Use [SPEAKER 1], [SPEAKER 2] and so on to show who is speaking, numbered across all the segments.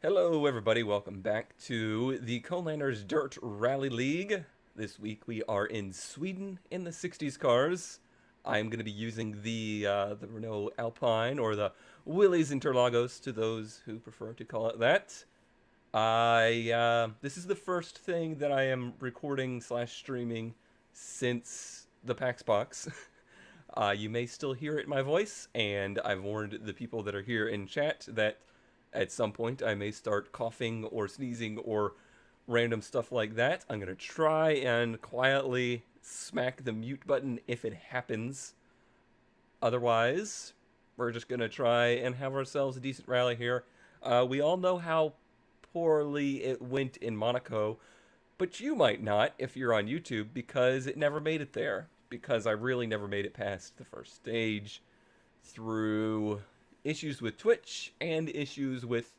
[SPEAKER 1] Hello everybody, welcome back to the Conelanders Dirt Rally League. This week we are in Sweden in the 60s cars. I'm going to be using the Renault Alpine, or the Willys Interlagos to those who prefer to call it that. This is the first thing that I am recording slash streaming since the PAX box. You may still hear it in my voice, and I've warned the people that are here in chat that at some point I may start coughing or sneezing or random stuff like that. I'm going to try and quietly smack the mute button if it happens. Otherwise, we're just going to try and have ourselves a decent rally here. We all know how poorly it went in Monaco, but you might not if you're on YouTube, because it never made it there. Because I really never made it past the first stage through issues with Twitch and issues with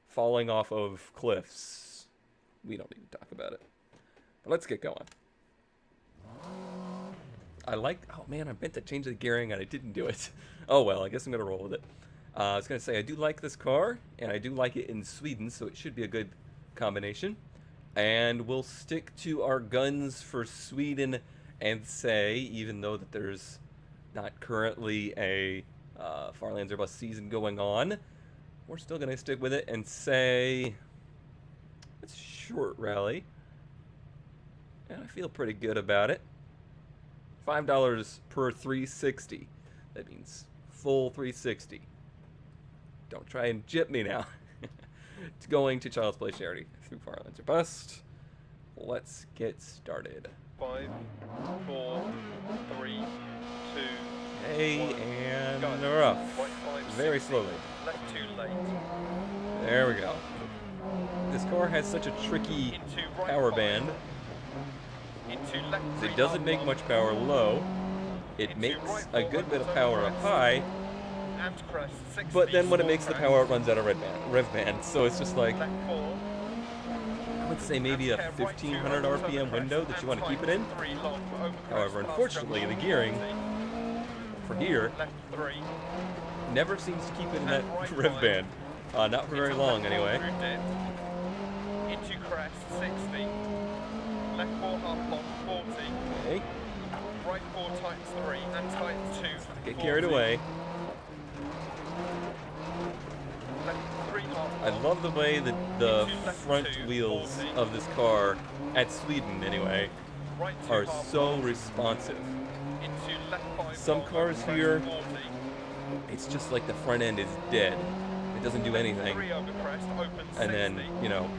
[SPEAKER 1] falling off of cliffs. We don't need to talk about it. But let's get going. Oh man, I meant to change the gearing and I didn't do it. Oh well, I guess I'm going to roll with it. I was going to say, I do like this car, and I do like it in Sweden, so it should be a good combination. And we'll stick to our guns for Sweden and say, even though that there's not currently a Farlands Bus season going on, we're still going to stick with it and say it's a short rally, and I feel pretty good about it. $5 per 360. That means full 360. Don't try and jip me now. It's going to Child's Play charity through Farlands Bust. Let's get started.
[SPEAKER 2] 5, 4, 3, 2.
[SPEAKER 1] Hey, and they're off. Very slowly.
[SPEAKER 2] Left too late.
[SPEAKER 1] There we go. This car has such a tricky power band. It doesn't make much power low. It makes a good bit of power up high. But then when it makes the power, it runs out of rev band. So it's just like, I would say maybe a 1500 RPM window that you want to keep it in. However, unfortunately, the gearing for here never seems to keep it in that rev band. Not for very long, anyway.
[SPEAKER 2] Into crest 60. Left 4 half long 40.
[SPEAKER 1] Okay.
[SPEAKER 2] Right 4 times 3 and times 2.
[SPEAKER 1] Get carried away.
[SPEAKER 2] Left 3 half
[SPEAKER 1] I
[SPEAKER 2] long.
[SPEAKER 1] love the way that the front wheels of this car, at Sweden anyway, are so responsive.
[SPEAKER 2] Into left 5
[SPEAKER 1] Some
[SPEAKER 2] long,
[SPEAKER 1] cars
[SPEAKER 2] crest
[SPEAKER 1] here,
[SPEAKER 2] 40.
[SPEAKER 1] it's just like the front end is dead. It doesn't do anything.
[SPEAKER 2] 3 over crest, open 60.
[SPEAKER 1] And then, you know,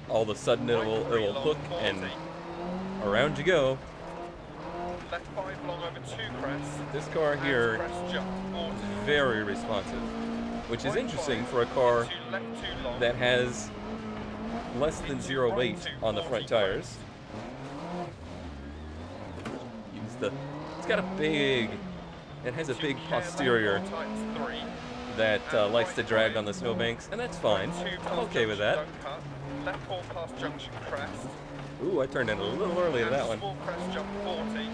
[SPEAKER 1] all of a sudden it will hook and around you go.
[SPEAKER 2] Left 5 long over 2 crests.
[SPEAKER 1] This car here
[SPEAKER 2] Crest jump 40.
[SPEAKER 1] is very responsive, which is interesting for a car
[SPEAKER 2] Into left 2 long.
[SPEAKER 1] that has less than 0 weight on the front tires. It has a big posterior that likes to drag on the snowbanks, and that's fine. I'm okay with that.
[SPEAKER 2] Left 4 past junction crest.
[SPEAKER 1] Ooh, I turned in a little early to that one.
[SPEAKER 2] Small crest jump 40.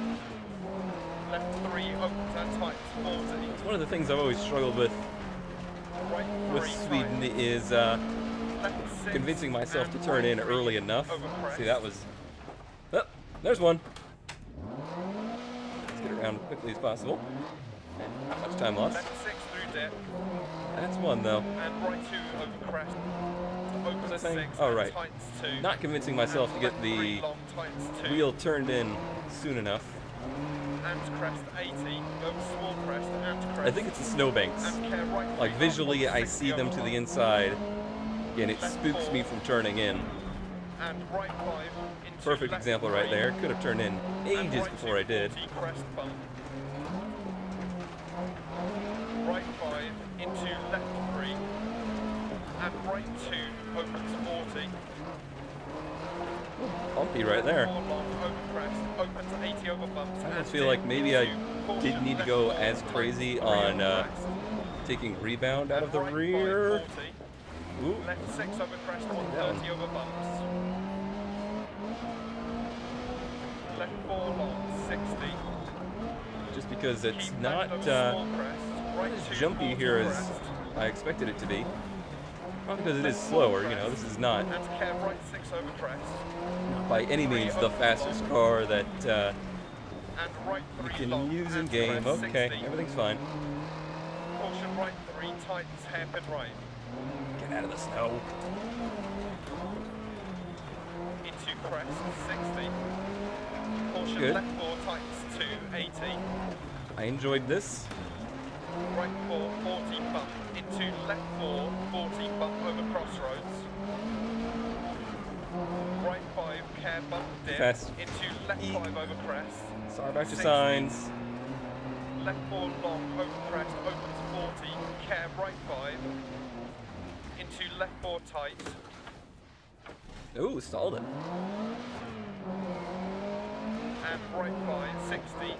[SPEAKER 2] Left 3 opens and tights 40.
[SPEAKER 1] It's one of the things I've always struggled with
[SPEAKER 2] Right 3
[SPEAKER 1] Sweden
[SPEAKER 2] tights.
[SPEAKER 1] is
[SPEAKER 2] Left 6
[SPEAKER 1] convincing myself to
[SPEAKER 2] and
[SPEAKER 1] turn in
[SPEAKER 2] right
[SPEAKER 1] early
[SPEAKER 2] 3
[SPEAKER 1] enough.
[SPEAKER 2] over crest.
[SPEAKER 1] See, that was... Oh, there's one. Let's get around as quickly as possible. Not much time lost.
[SPEAKER 2] Left 6 through dip.
[SPEAKER 1] That's one, though.
[SPEAKER 2] And right 2 over crest. Open
[SPEAKER 1] What was I saying?
[SPEAKER 2] 6
[SPEAKER 1] Oh,
[SPEAKER 2] and
[SPEAKER 1] right.
[SPEAKER 2] tights 2.
[SPEAKER 1] Not convincing myself to get
[SPEAKER 2] Left
[SPEAKER 1] the
[SPEAKER 2] 3 long tights 2.
[SPEAKER 1] wheel turned in soon enough.
[SPEAKER 2] And crest 80. Over small crest and crest.
[SPEAKER 1] I think it's the snowbanks.
[SPEAKER 2] And care right
[SPEAKER 1] Like,
[SPEAKER 2] 3
[SPEAKER 1] visually,
[SPEAKER 2] long,
[SPEAKER 1] I
[SPEAKER 2] 60
[SPEAKER 1] see them
[SPEAKER 2] over
[SPEAKER 1] to the
[SPEAKER 2] bump.
[SPEAKER 1] inside, and it spooks me from turning in.
[SPEAKER 2] And right 5 into
[SPEAKER 1] Perfect
[SPEAKER 2] left
[SPEAKER 1] example right
[SPEAKER 2] 3.
[SPEAKER 1] there. Could have turned in
[SPEAKER 2] And
[SPEAKER 1] ages
[SPEAKER 2] right
[SPEAKER 1] before I
[SPEAKER 2] 2,
[SPEAKER 1] did.
[SPEAKER 2] 40 crest bump. Right 5 into left 3. And right 2 opens 40.
[SPEAKER 1] Bumpy right there.
[SPEAKER 2] 4 long over crest, opens 80 over bumps.
[SPEAKER 1] I
[SPEAKER 2] and
[SPEAKER 1] almost feel like
[SPEAKER 2] dip
[SPEAKER 1] maybe I
[SPEAKER 2] into 40
[SPEAKER 1] didn't need to
[SPEAKER 2] left
[SPEAKER 1] go
[SPEAKER 2] 4
[SPEAKER 1] as
[SPEAKER 2] times
[SPEAKER 1] crazy
[SPEAKER 2] 3
[SPEAKER 1] on
[SPEAKER 2] over crest.
[SPEAKER 1] taking rebound out of the
[SPEAKER 2] And right 5,
[SPEAKER 1] rear.
[SPEAKER 2] 40.
[SPEAKER 1] Ooh,
[SPEAKER 2] Left 6 over crest,
[SPEAKER 1] down.
[SPEAKER 2] 130 over bumps. Left 4 long, 60.
[SPEAKER 1] just because it's
[SPEAKER 2] Keep
[SPEAKER 1] not
[SPEAKER 2] left over small crest, right
[SPEAKER 1] as
[SPEAKER 2] 2
[SPEAKER 1] jumpy
[SPEAKER 2] quarter
[SPEAKER 1] here as
[SPEAKER 2] crest.
[SPEAKER 1] I expected it to be. Probably because it is slower, you know, this is not
[SPEAKER 2] And care right 6 over crest.
[SPEAKER 1] by any means the fastest car that
[SPEAKER 2] And right
[SPEAKER 1] you
[SPEAKER 2] 3
[SPEAKER 1] can
[SPEAKER 2] long
[SPEAKER 1] use in
[SPEAKER 2] and
[SPEAKER 1] game.
[SPEAKER 2] crest
[SPEAKER 1] Okay,
[SPEAKER 2] 60.
[SPEAKER 1] everything's fine.
[SPEAKER 2] Caution right 3 tightens hairpin right.
[SPEAKER 1] Get out of the snow.
[SPEAKER 2] Into crest 60. Caution
[SPEAKER 1] Good.
[SPEAKER 2] left 4 tightens to 80.
[SPEAKER 1] I enjoyed this.
[SPEAKER 2] Right 4 40 bump. Into left 4 40 bump over crossroads. Right 5 care bump dip.
[SPEAKER 1] Fast.
[SPEAKER 2] Into left 5 over crest.
[SPEAKER 1] Sorry about your
[SPEAKER 2] 60.
[SPEAKER 1] signs.
[SPEAKER 2] Left 4 long over crest opens 40. Care right 5. Into left 4 tight.
[SPEAKER 1] Ooh, stalled it.
[SPEAKER 2] And right 5 60.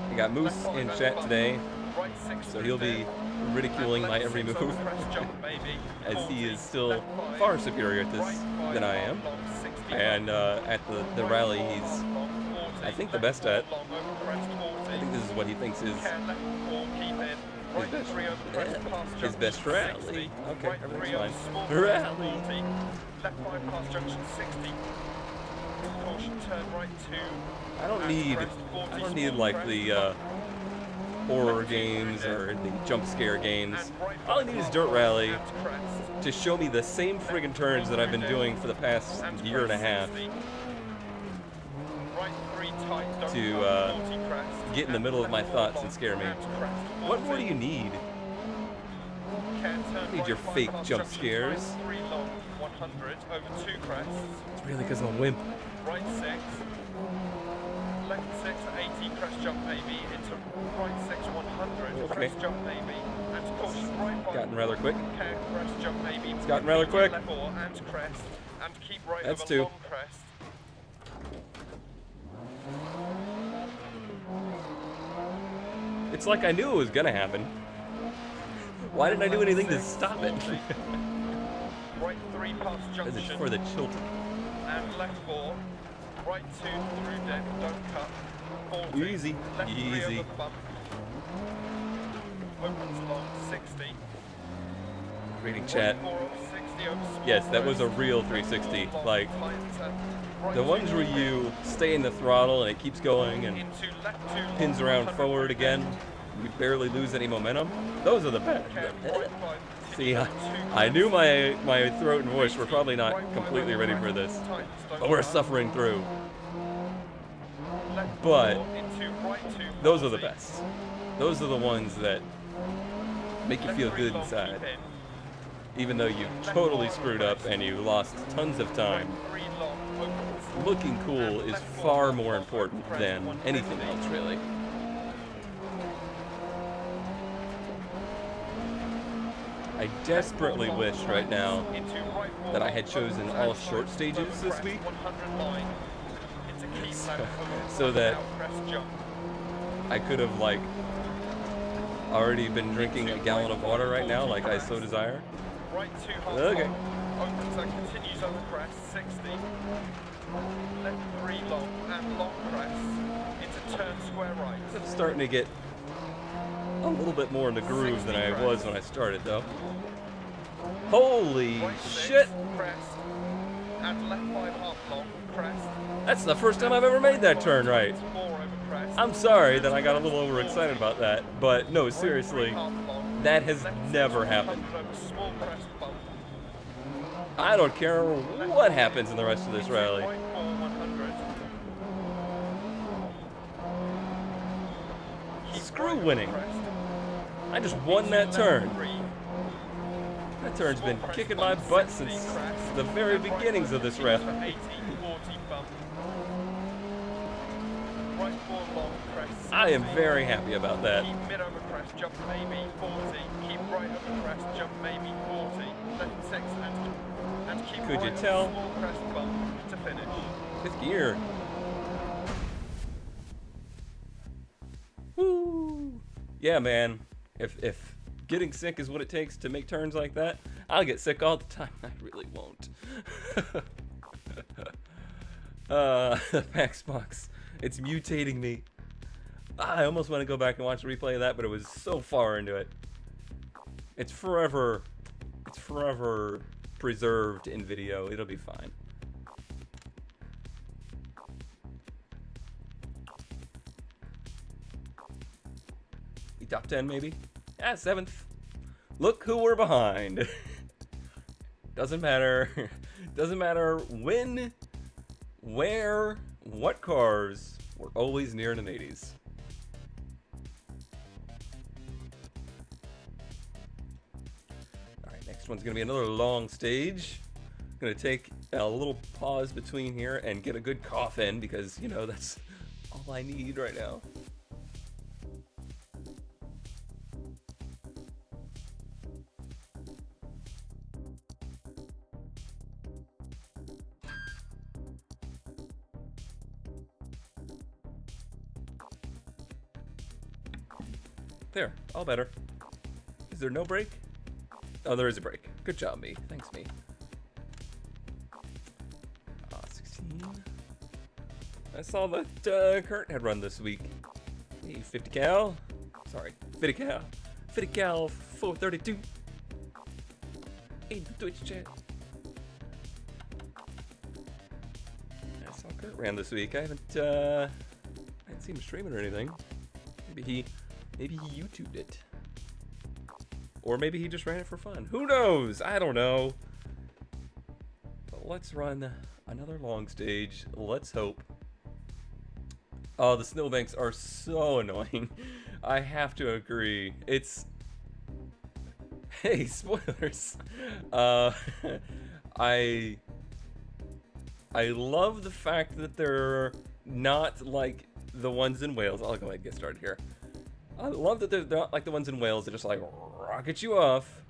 [SPEAKER 1] We got Moose
[SPEAKER 2] Left 5
[SPEAKER 1] in
[SPEAKER 2] over
[SPEAKER 1] chat
[SPEAKER 2] bump.
[SPEAKER 1] today,
[SPEAKER 2] Right 6
[SPEAKER 1] so
[SPEAKER 2] through
[SPEAKER 1] he'll
[SPEAKER 2] dip.
[SPEAKER 1] be ridiculing
[SPEAKER 2] And
[SPEAKER 1] my
[SPEAKER 2] left
[SPEAKER 1] every
[SPEAKER 2] 6
[SPEAKER 1] move,
[SPEAKER 2] over crest jump maybe.
[SPEAKER 1] as
[SPEAKER 2] 40.
[SPEAKER 1] he is still
[SPEAKER 2] Left 5.
[SPEAKER 1] far superior at this
[SPEAKER 2] Right 5
[SPEAKER 1] than I
[SPEAKER 2] half
[SPEAKER 1] am.
[SPEAKER 2] long 60
[SPEAKER 1] And at the
[SPEAKER 2] Right
[SPEAKER 1] rally,
[SPEAKER 2] 4
[SPEAKER 1] he's,
[SPEAKER 2] half long 40.
[SPEAKER 1] I think, the
[SPEAKER 2] Left
[SPEAKER 1] best
[SPEAKER 2] 4
[SPEAKER 1] at.
[SPEAKER 2] long over crest 40.
[SPEAKER 1] I think this is what he thinks is
[SPEAKER 2] Care left 4 keep in. Right
[SPEAKER 1] best-
[SPEAKER 2] 3 over crest past
[SPEAKER 1] his
[SPEAKER 2] junction
[SPEAKER 1] best rally.
[SPEAKER 2] 60.
[SPEAKER 1] Okay,
[SPEAKER 2] Right 3
[SPEAKER 1] everything's
[SPEAKER 2] over
[SPEAKER 1] fine.
[SPEAKER 2] small crest
[SPEAKER 1] Rally.
[SPEAKER 2] 40. Left 5 past junction 60. Caution turn right 2.
[SPEAKER 1] I don't
[SPEAKER 2] and
[SPEAKER 1] need
[SPEAKER 2] crest 40,
[SPEAKER 1] I don't need
[SPEAKER 2] small
[SPEAKER 1] like
[SPEAKER 2] crest,
[SPEAKER 1] the horror games or the jump scare games.
[SPEAKER 2] and right
[SPEAKER 1] All I
[SPEAKER 2] 5
[SPEAKER 1] need is
[SPEAKER 2] half
[SPEAKER 1] Dirt
[SPEAKER 2] long
[SPEAKER 1] Rally
[SPEAKER 2] and crest.
[SPEAKER 1] to show me the same friggin' turns that I've been doing for the past
[SPEAKER 2] And
[SPEAKER 1] year and a
[SPEAKER 2] crest
[SPEAKER 1] half.
[SPEAKER 2] 60. Right 3 tight, don't
[SPEAKER 1] To,
[SPEAKER 2] cut, 40 crest.
[SPEAKER 1] get in the
[SPEAKER 2] And
[SPEAKER 1] middle of my
[SPEAKER 2] left 4
[SPEAKER 1] thoughts
[SPEAKER 2] long
[SPEAKER 1] and scare me.
[SPEAKER 2] and crest
[SPEAKER 1] What more do
[SPEAKER 2] 40.
[SPEAKER 1] you need?
[SPEAKER 2] Care turn
[SPEAKER 1] need
[SPEAKER 2] right
[SPEAKER 1] your
[SPEAKER 2] 5
[SPEAKER 1] fake
[SPEAKER 2] past
[SPEAKER 1] jump
[SPEAKER 2] junction
[SPEAKER 1] scares.
[SPEAKER 2] tight, 3 long 100 over 2 crests.
[SPEAKER 1] It's really because I'm a wimp.
[SPEAKER 2] Right 6. Left 6 80 crest jump maybe into right 6 100
[SPEAKER 1] Okay.
[SPEAKER 2] crest jump maybe and caution right 5
[SPEAKER 1] Gotten rather quick.
[SPEAKER 2] care crest jump maybe.
[SPEAKER 1] It's gotten rather quick.
[SPEAKER 2] Left 4 and crest and keep right
[SPEAKER 1] That's
[SPEAKER 2] over
[SPEAKER 1] 2.
[SPEAKER 2] long crest.
[SPEAKER 1] It's like I knew it was gonna happen. Why didn't I do
[SPEAKER 2] Left
[SPEAKER 1] anything to
[SPEAKER 2] 6,
[SPEAKER 1] stop it?
[SPEAKER 2] 40. Right 3 past
[SPEAKER 1] Because it's
[SPEAKER 2] junction
[SPEAKER 1] for the children.
[SPEAKER 2] and left 4. Right 2 through dip, don't cut. 40.
[SPEAKER 1] Easy,
[SPEAKER 2] Left 3
[SPEAKER 1] easy.
[SPEAKER 2] over bump. Opens long 60.
[SPEAKER 1] Reading chat.
[SPEAKER 2] Right 4 over 60 over small
[SPEAKER 1] Yes, that was a
[SPEAKER 2] crest.
[SPEAKER 1] real
[SPEAKER 2] Left
[SPEAKER 1] 360.
[SPEAKER 2] 4 long,
[SPEAKER 1] Like,
[SPEAKER 2] tightens at right
[SPEAKER 1] the
[SPEAKER 2] 2
[SPEAKER 1] ones where you stay in the throttle and it keeps going and
[SPEAKER 2] into left 2 long,
[SPEAKER 1] pins around
[SPEAKER 2] 100
[SPEAKER 1] forward
[SPEAKER 2] through
[SPEAKER 1] again,
[SPEAKER 2] dip.
[SPEAKER 1] you barely lose any momentum. Those are the best.
[SPEAKER 2] Care right 5
[SPEAKER 1] See, I knew my throat and voice were probably not completely ready for this, but we're suffering through. But those are the best. Those are the ones that make you feel good inside, even though you totally screwed up and you lost tons of time. Looking cool is far more important than anything else, really. I desperately wish right now that I had chosen all short stages this week, so that I could have like already been drinking a gallon of water right now, like I so desire.
[SPEAKER 2] Right 2 half
[SPEAKER 1] Okay.
[SPEAKER 2] long, opens and continues over crest, 60. Left 3 long and long crest into turn square right.
[SPEAKER 1] I'm starting to get a little bit more in the groove than I was when I started, though. Holy
[SPEAKER 2] Right 6,
[SPEAKER 1] shit!
[SPEAKER 2] crest, and left 5 half long, crest.
[SPEAKER 1] That's the first time I've ever made that turn right.
[SPEAKER 2] 4 over crest.
[SPEAKER 1] I'm sorry that I got a little overexcited about that, but no, seriously, that has never happened. I don't care what happens in the rest of this rally. Screw winning. I just won that turn. That turn's been kicking my butt since the very beginnings of this rally. I am very happy about that.
[SPEAKER 2] Keep mid over crest, jump maybe 40. Keep right over crest, jump maybe 40. Left 6 and keep
[SPEAKER 1] Could you
[SPEAKER 2] right
[SPEAKER 1] tell?
[SPEAKER 2] over small crest bump to finish.
[SPEAKER 1] 5th gear. Woo! Yeah, man. If getting sick is what it takes to make turns like that, I'll get sick all the time. I really won't. Xbox. It's mutating me. I almost want to go back and watch a replay of that, but it was so far into it. It's forever it's forever preserved in video. It'll be fine. Top 10 maybe? Yeah, 7th. Look who we're behind. Doesn't matter. Doesn't matter when, where, what cars. We're always near in the 80s. Alright, next one's gonna be another long stage. I'm gonna take a little pause between here and get a good cough in because, you know, that's all I need right now. There, all better. Is there no break? Oh, there is a break. Good job, me. Thanks, me. 16. I saw that Kurt had run this week. Hey, 50 cal. Sorry, 50 cal. 50 cal 432. Hey, Twitch chat. I saw Kurt ran this week. I haven't seen him streaming or anything. Maybe he YouTubed it. Or maybe he just ran it for fun. Who knows? I don't know. But let's run another long stage. Let's hope. Oh, the snowbanks are so annoying. I have to agree. It's... Hey, spoilers. I love the fact that they're not like the ones in Wales. I'll go ahead and get started here. I love that they're not like the ones in Wales that just like rocket you off,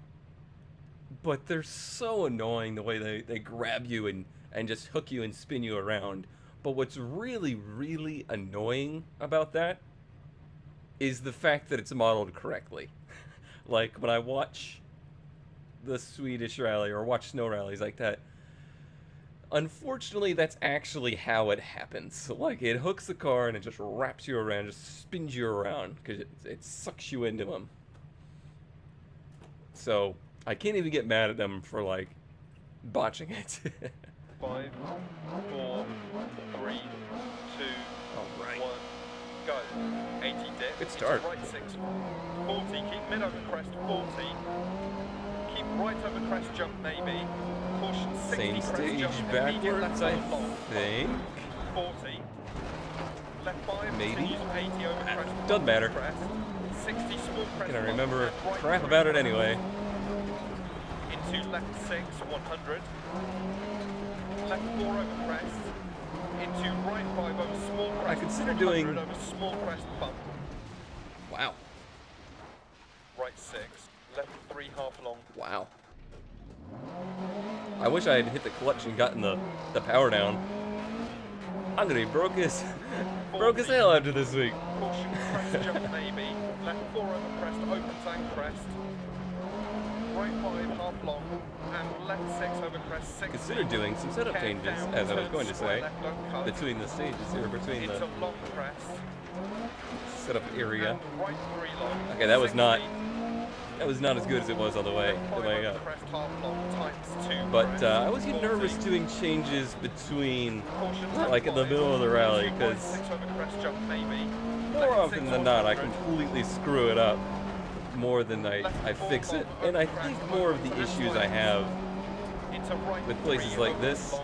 [SPEAKER 1] but they're so annoying the way they grab you and just hook you and spin you around. But what's really, really annoying about that is the fact that it's modeled correctly. Like when I watch the Swedish rally or watch snow rallies like that, unfortunately, that's actually how it happens. Like, it hooks the car and it just wraps you around, just spins you around, because it sucks you into them. So, I can't even get mad at them for, like, botching it.
[SPEAKER 2] 5, 4, 3, 2,
[SPEAKER 1] Alright.
[SPEAKER 2] 1, go. 80 dip.
[SPEAKER 1] Good start.
[SPEAKER 2] Right 6, 40, keep mid over crest, 40. Keep right over crest, jump maybe. Caution 60
[SPEAKER 1] Same
[SPEAKER 2] crest,
[SPEAKER 1] stage
[SPEAKER 2] jump, immediate
[SPEAKER 1] backwards,
[SPEAKER 2] left
[SPEAKER 1] I
[SPEAKER 2] long.
[SPEAKER 1] think.
[SPEAKER 2] 40. Left 5,
[SPEAKER 1] Maybe.
[SPEAKER 2] continues 80 over crest.
[SPEAKER 1] Doesn't matter.
[SPEAKER 2] Crest. 60 small crest.
[SPEAKER 1] Gonna
[SPEAKER 2] long,
[SPEAKER 1] remember
[SPEAKER 2] and right
[SPEAKER 1] crap
[SPEAKER 2] 3.
[SPEAKER 1] about it anyway.
[SPEAKER 2] Into left 6, 100. Left 4 over crest. Into right 5 over small crest.
[SPEAKER 1] I consider
[SPEAKER 2] 100
[SPEAKER 1] doing...
[SPEAKER 2] over small crest bump.
[SPEAKER 1] Wow.
[SPEAKER 2] Right 6. Left 3 half long.
[SPEAKER 1] Wow. I wish I had hit the clutch and gotten the power down. I'm gonna be broke as hell after this week.
[SPEAKER 2] Caution crest jump maybe. Left 4 over crest, open tank crest. Right 5 half long. And left 6 over crest 60.
[SPEAKER 1] Consider doing some setup changes, as I was going to say, between the stages here, between
[SPEAKER 2] into
[SPEAKER 1] the
[SPEAKER 2] long crest.
[SPEAKER 1] setup area.
[SPEAKER 2] And right 3 long.
[SPEAKER 1] Okay, that was
[SPEAKER 2] 60.
[SPEAKER 1] not as good as it was on the way up. But I always get nervous doing changes between, like, in the middle of the rally, because more often than not, I completely screw it up more than I fix it. And I think more of the issues I have with places like this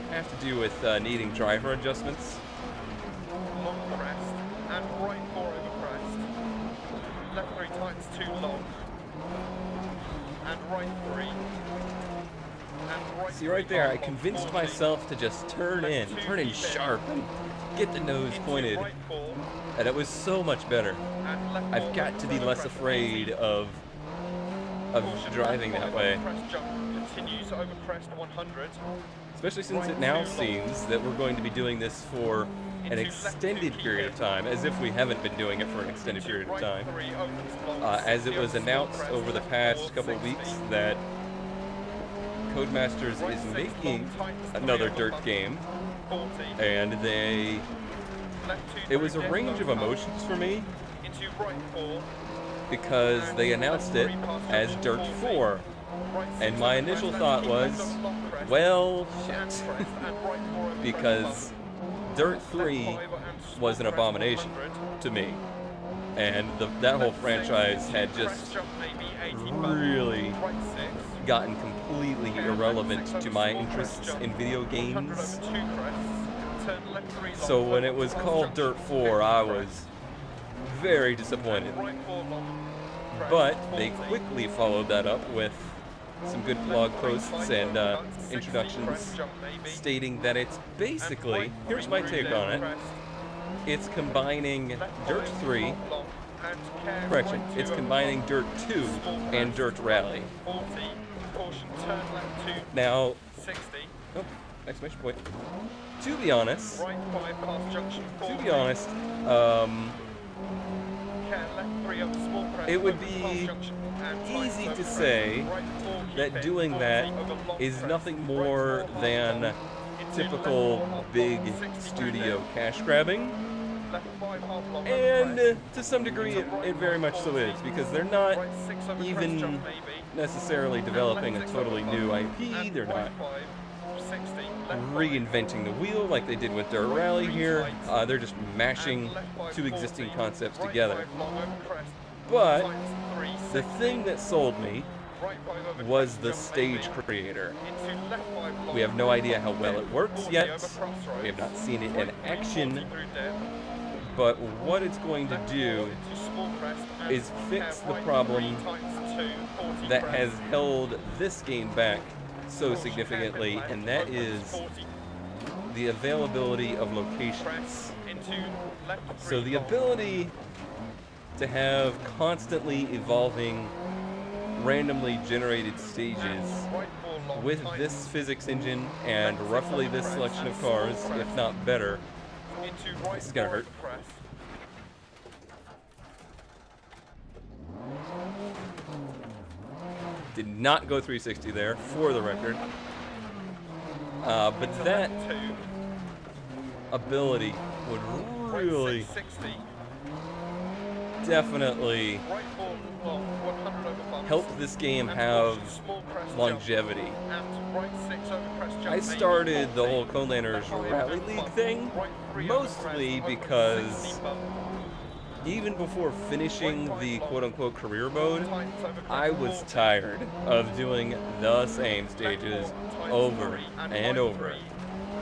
[SPEAKER 1] have to do with needing driver adjustments.
[SPEAKER 2] Long crest and right 4 over crest. Left 3 times 2 long. And right 3. And right
[SPEAKER 1] See right there, I
[SPEAKER 2] long,
[SPEAKER 1] convinced
[SPEAKER 2] 40.
[SPEAKER 1] myself to just turn in sharp and get the nose
[SPEAKER 2] Into
[SPEAKER 1] pointed,
[SPEAKER 2] right 4,
[SPEAKER 1] and it was so much better.
[SPEAKER 2] and left 4
[SPEAKER 1] I've got to be
[SPEAKER 2] over
[SPEAKER 1] less
[SPEAKER 2] crest,
[SPEAKER 1] afraid
[SPEAKER 2] 80.
[SPEAKER 1] of
[SPEAKER 2] Caution,
[SPEAKER 1] driving
[SPEAKER 2] left
[SPEAKER 1] that
[SPEAKER 2] 5
[SPEAKER 1] way.
[SPEAKER 2] over crest jump continues over crest 100.
[SPEAKER 1] Especially since it now seems that we're going to be doing this for an extended period of time, as if we haven't been doing it for an extended period of time. As it was announced over the past couple of weeks that Codemasters is making another dirt game, and it was a range of emotions for me.
[SPEAKER 2] Into right 4.
[SPEAKER 1] because they announced it as Dirt 4. And my initial thought was, well, shit. Because Dirt 3 was an abomination to me. And that whole franchise had just really gotten completely irrelevant to my interests in video games. So when it was called Dirt 4, I was very disappointed. But they quickly followed that up with some good blog posts and introductions stating that it's basically, here's my take on it, it's combining Dirt 3, correction, it's combining Dirt 2 and Dirt Rally. Now, oh, exclamation point. To be honest, it would be easy to say that doing that is nothing more than typical big studio cash grabbing. And to some degree it very much so is, because they're not even necessarily developing a totally new IP, they're not reinventing the wheel like they did with Dirt Rally here, they're just mashing two existing concepts together. But the thing that sold me was the stage creator. We have no idea how well it works yet, we have not seen it in action, but what it's going to do is fix the problem that has held this game back so significantly, and that is the availability of locations. So the ability to have constantly evolving, randomly generated stages with this physics engine and roughly this selection of cars, if not better. This is gonna hurt. Did not go 360 there, for the record. But that ability would really definitely help this game have longevity. I started the whole Conelanders Rally League thing mostly because even before finishing the quote-unquote career mode, I was tired of doing the same stages over and over.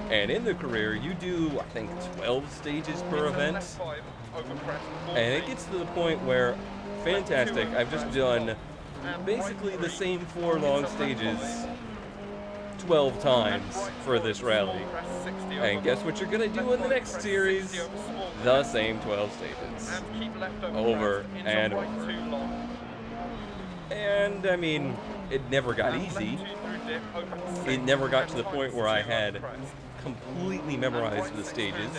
[SPEAKER 1] And in the career, you do, I think, 12 stages per event. And it gets to the point where, fantastic, I've just done basically the same 4 long stages 12 times for this rally. And guess what you're gonna do in the next series? The same 12 stages. Over and over. And, I mean, it never got easy. It never got to the point where I had completely memorized the stages.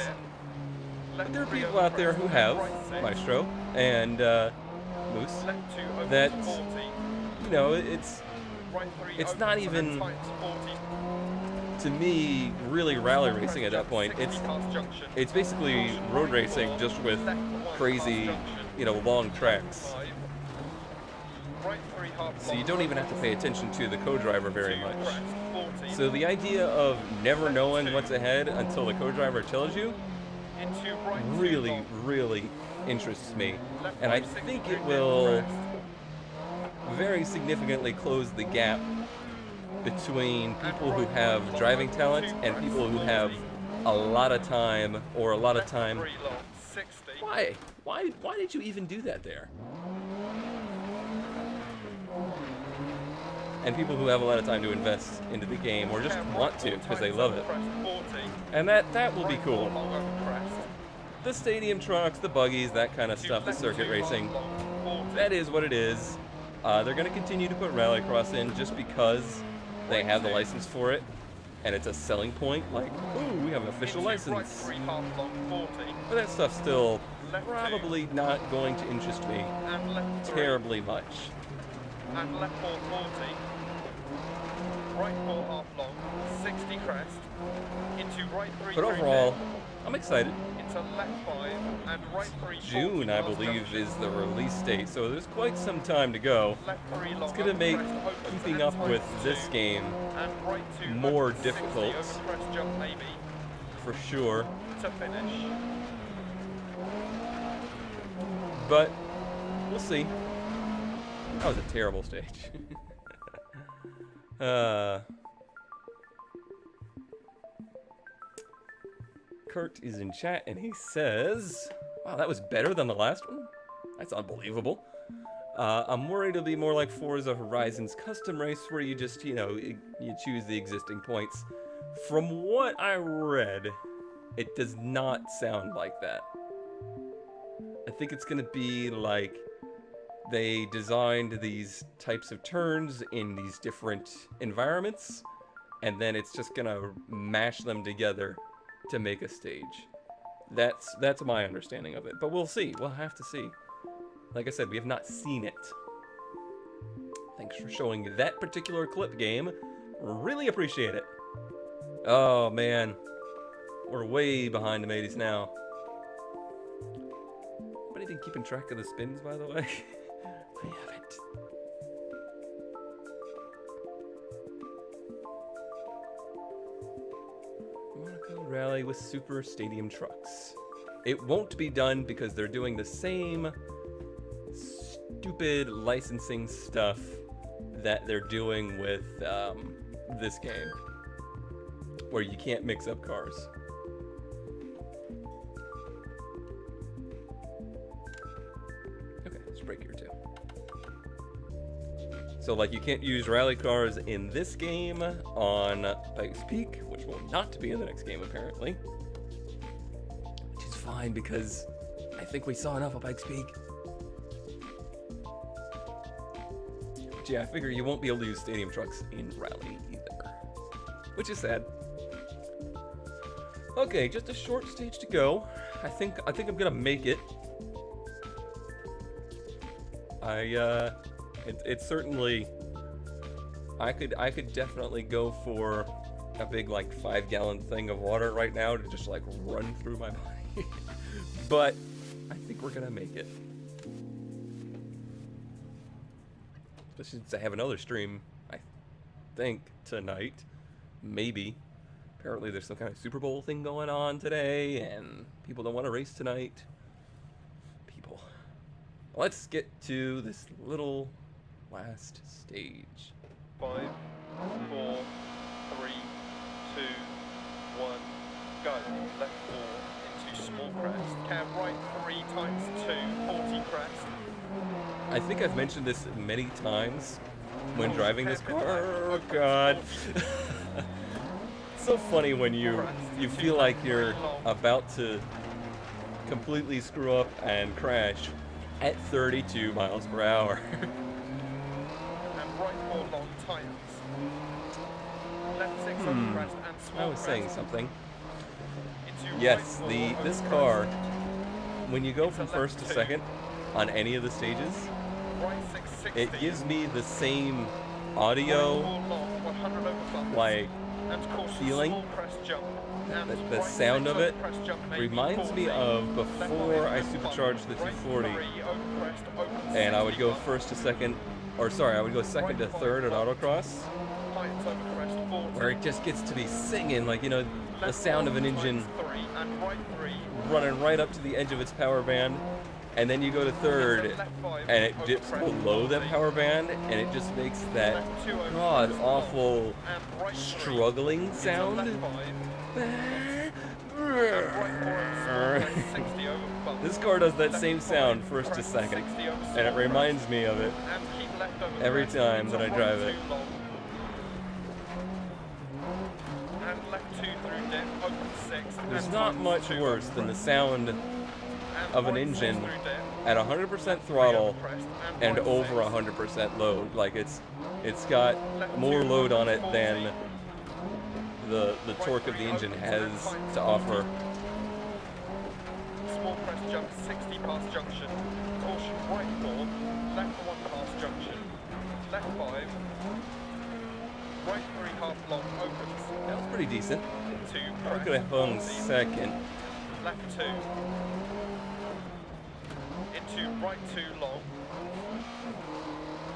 [SPEAKER 1] But there are people out there who have, Maestro and Moose, that, you know, it's not even, to me, really rally racing at that point. It's basically road racing, just with crazy, you know, long tracks. So you don't even have to pay attention to the co-driver very much. So the idea of never knowing what's ahead until the co-driver tells you really, really interests me. And I think it will very significantly close the gap between people who have driving talent and people who have a lot of time, or a lot of time. Why did you even do that there? And people who have a lot of time to invest into the game, or just want to because they love it. And that will be cool. The stadium trucks, the buggies, that kind of stuff, the circuit racing, that is what it is. They're going to continue to put Rallycross in just because they have the license for it, and it's a selling point, like, ooh, we have an official license. But that stuff's still probably not going to interest me terribly much.
[SPEAKER 2] And left 440. Right 4 half long, 60 crest, into right 3
[SPEAKER 1] But
[SPEAKER 2] through
[SPEAKER 1] overall,
[SPEAKER 2] dip,
[SPEAKER 1] I'm excited.
[SPEAKER 2] into left 5, and right 3
[SPEAKER 1] June,
[SPEAKER 2] 40
[SPEAKER 1] I
[SPEAKER 2] past
[SPEAKER 1] believe,
[SPEAKER 2] junction.
[SPEAKER 1] is the release date, so there's quite some time to go.
[SPEAKER 2] Left 3 long,
[SPEAKER 1] It's gonna
[SPEAKER 2] over
[SPEAKER 1] make
[SPEAKER 2] crest, opens,
[SPEAKER 1] keeping
[SPEAKER 2] and
[SPEAKER 1] up with
[SPEAKER 2] tightens
[SPEAKER 1] this
[SPEAKER 2] 2,
[SPEAKER 1] game
[SPEAKER 2] and right 2
[SPEAKER 1] more
[SPEAKER 2] opens 60
[SPEAKER 1] difficult,
[SPEAKER 2] over crest jump maybe,
[SPEAKER 1] for sure.
[SPEAKER 2] to finish.
[SPEAKER 1] But we'll see. That was a terrible stage. Kurt is in chat and he says, wow, that was better than the last one? That's unbelievable. I'm worried it'll be more like Forza Horizon's custom race where you just, you choose the existing points. From what I read, it does not sound like that. I think it's gonna be like they designed these types of turns in these different environments, and then it's just gonna mash them together to make a stage. That's my understanding of it, but we'll see. We'll have to see. Like I said, we have not seen it. Thanks for showing that particular clip, game. Really appreciate it. Oh man, we're way behind the mateys now. Anybody been keeping track of the spins, by the way? I haven't. Monaco Rally with Super Stadium Trucks. It won't be done because they're doing the same stupid licensing stuff that they're doing with this game, where you can't mix up cars. Okay, let's break here too. So like you can't use rally cars in this game on Pikes Peak, which will not be in the next game apparently. Which is fine because I think we saw enough of Pikes Peak. But yeah, I figure you won't be able to use stadium trucks in rally either, which is sad. Okay, just a short stage to go. I think I'm gonna make it. It's certainly, I could definitely go for a big like 5-gallon thing of water right now to just like run through my body. But I think we're gonna make it. Especially since I have another stream, I think, tonight. Maybe. Apparently there's some kind of Super Bowl thing going on today, and people don't want to race tonight. People. Let's get to this little last stage.
[SPEAKER 2] 5, 4, 3, 2, 1, go. Left 4 into small crest. Cab right 3 times 2, 40 crest.
[SPEAKER 1] I think I've mentioned this many times when driving this car. Oh god. It's so funny when you feel like you're about to completely screw up and crash at 32 miles per hour.
[SPEAKER 2] And right 4 long tightens. Left 6 over crest and small
[SPEAKER 1] I was saying
[SPEAKER 2] crest.
[SPEAKER 1] something.
[SPEAKER 2] Into
[SPEAKER 1] Yes,
[SPEAKER 2] right 4 over
[SPEAKER 1] this
[SPEAKER 2] crest.
[SPEAKER 1] car, when you go
[SPEAKER 2] Into
[SPEAKER 1] from
[SPEAKER 2] left
[SPEAKER 1] first to
[SPEAKER 2] 2.
[SPEAKER 1] second on any of the stages,
[SPEAKER 2] Right 6, 60.
[SPEAKER 1] it gives me the same
[SPEAKER 2] Right
[SPEAKER 1] audio
[SPEAKER 2] 4 long, 100 over bumpers.
[SPEAKER 1] like
[SPEAKER 2] And caution,
[SPEAKER 1] feeling.
[SPEAKER 2] small crest jump. And
[SPEAKER 1] The
[SPEAKER 2] right
[SPEAKER 1] sound
[SPEAKER 2] 6
[SPEAKER 1] of
[SPEAKER 2] over
[SPEAKER 1] it
[SPEAKER 2] crest jump, maybe
[SPEAKER 1] reminds me
[SPEAKER 2] 40.
[SPEAKER 1] of
[SPEAKER 2] Left
[SPEAKER 1] before
[SPEAKER 2] 5
[SPEAKER 1] I
[SPEAKER 2] and
[SPEAKER 1] supercharged the
[SPEAKER 2] bump.
[SPEAKER 1] 240
[SPEAKER 2] Right 3 over crest, open
[SPEAKER 1] and I would
[SPEAKER 2] 60
[SPEAKER 1] go
[SPEAKER 2] bump.
[SPEAKER 1] first to second, or sorry, I would go second to
[SPEAKER 2] Right
[SPEAKER 1] third at
[SPEAKER 2] five,
[SPEAKER 1] autocross,
[SPEAKER 2] Tightens over crest, 40.
[SPEAKER 1] where it just gets to be singing, like, the
[SPEAKER 2] Left
[SPEAKER 1] sound of an
[SPEAKER 2] 4
[SPEAKER 1] engine
[SPEAKER 2] times 3 and right 3.
[SPEAKER 1] running right up to the edge of its power band, and then you go to third,
[SPEAKER 2] Into left 5
[SPEAKER 1] and it
[SPEAKER 2] over
[SPEAKER 1] dips
[SPEAKER 2] crest,
[SPEAKER 1] below that
[SPEAKER 2] 40.
[SPEAKER 1] power band, and it just makes that
[SPEAKER 2] Left 2 over
[SPEAKER 1] god
[SPEAKER 2] crest,
[SPEAKER 1] awful
[SPEAKER 2] 40. And right 3.
[SPEAKER 1] struggling
[SPEAKER 2] Into
[SPEAKER 1] sound.
[SPEAKER 2] left 5. And right 4 over small crest, 60 over bump.
[SPEAKER 1] This car does that
[SPEAKER 2] Left
[SPEAKER 1] same
[SPEAKER 2] 5,
[SPEAKER 1] sound first to
[SPEAKER 2] crest,
[SPEAKER 1] second,
[SPEAKER 2] 60 over
[SPEAKER 1] and
[SPEAKER 2] small
[SPEAKER 1] it reminds me of it
[SPEAKER 2] crest. And keep left over
[SPEAKER 1] every
[SPEAKER 2] crest,
[SPEAKER 1] time
[SPEAKER 2] into
[SPEAKER 1] that I
[SPEAKER 2] right
[SPEAKER 1] drive it.
[SPEAKER 2] 2 long. And left 2 through dip, open 6.
[SPEAKER 1] There's
[SPEAKER 2] and
[SPEAKER 1] not
[SPEAKER 2] times
[SPEAKER 1] much
[SPEAKER 2] 2
[SPEAKER 1] worse
[SPEAKER 2] over
[SPEAKER 1] than the
[SPEAKER 2] crest.
[SPEAKER 1] sound
[SPEAKER 2] And
[SPEAKER 1] of an
[SPEAKER 2] right 6
[SPEAKER 1] engine
[SPEAKER 2] through dip,
[SPEAKER 1] at 100%
[SPEAKER 2] left 3
[SPEAKER 1] throttle
[SPEAKER 2] over crest,
[SPEAKER 1] and
[SPEAKER 2] right
[SPEAKER 1] over
[SPEAKER 2] 6.
[SPEAKER 1] 100% load. Like it's got
[SPEAKER 2] Left
[SPEAKER 1] more
[SPEAKER 2] 2
[SPEAKER 1] load on it
[SPEAKER 2] 40.
[SPEAKER 1] than the
[SPEAKER 2] Right
[SPEAKER 1] torque of
[SPEAKER 2] 3
[SPEAKER 1] the engine
[SPEAKER 2] opens
[SPEAKER 1] has
[SPEAKER 2] and tightens
[SPEAKER 1] to
[SPEAKER 2] 40.
[SPEAKER 1] offer.
[SPEAKER 2] Small crest jump 60 past junction. Caution right 4, left 1 past junction. Left 5. Right 3 half long opens.
[SPEAKER 1] That was pretty decent.
[SPEAKER 2] Into
[SPEAKER 1] I'm
[SPEAKER 2] crest,
[SPEAKER 1] gonna hung
[SPEAKER 2] 40,
[SPEAKER 1] second.
[SPEAKER 2] left 2, into right 2 long,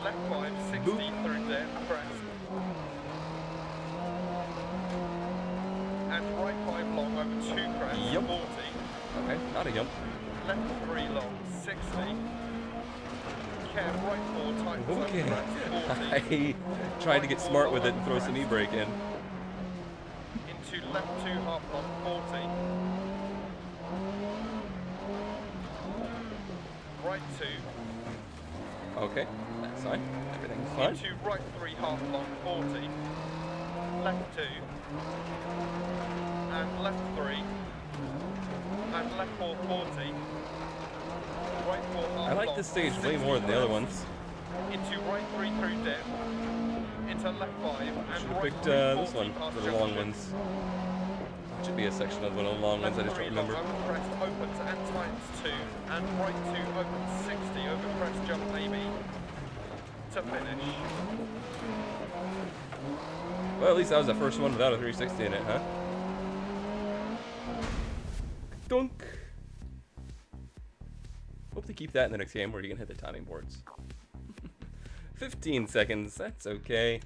[SPEAKER 2] left 5, 60
[SPEAKER 1] Boop.
[SPEAKER 2] through dip, crest, and right 5 long over 2 crest,
[SPEAKER 1] Yep.
[SPEAKER 2] 40,
[SPEAKER 1] Okay, not a jump.
[SPEAKER 2] left 3 long, 60, care right 4 tightens
[SPEAKER 1] Okay.
[SPEAKER 2] over crest, 40,
[SPEAKER 1] I tried to get smart with it and throw some e-brake in.
[SPEAKER 2] into left 2 half long, 40, right 2,
[SPEAKER 1] Okay, that's fine. Everything's fine.
[SPEAKER 2] into right 3 half long, 40, left 2, and left 3, and left 4, 40, right 4 half
[SPEAKER 1] I like
[SPEAKER 2] long,
[SPEAKER 1] this stage way
[SPEAKER 2] 60
[SPEAKER 1] more than the other
[SPEAKER 2] crest,
[SPEAKER 1] ones.
[SPEAKER 2] into right 3 through dip, into left 5, and
[SPEAKER 1] Should have
[SPEAKER 2] right
[SPEAKER 1] picked
[SPEAKER 2] 3,
[SPEAKER 1] this
[SPEAKER 2] 40
[SPEAKER 1] one
[SPEAKER 2] past
[SPEAKER 1] for the long
[SPEAKER 2] junction.
[SPEAKER 1] ones. Should be a section of one of the long ones. I just don't remember.
[SPEAKER 2] Left 3 long over crest opens and tightens 2, and right 2 opens 60 over crest jump maybe to finish.
[SPEAKER 1] Well, at least that was the first one without a 360 in it, huh? Dunk. Hope to keep that in the next game where you can hit the timing boards. 15 seconds, that's okay.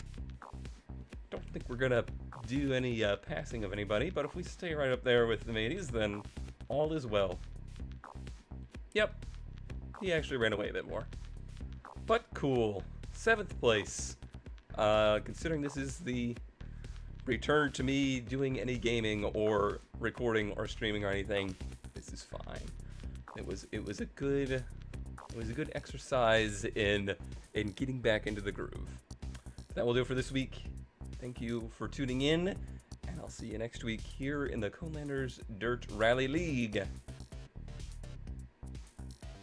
[SPEAKER 1] Don't think we're gonna do any passing of anybody, but if we stay right up there with the mateys, then all is well. Yep, he actually ran away a bit more. But cool. 7th place. Considering this is the return to me doing any gaming or recording or streaming or anything, this is fine. It was a good exercise in getting back into the groove. That will do it for this week. Thank you for tuning in, and I'll see you next week here in the Conelanders Dirt Rally League.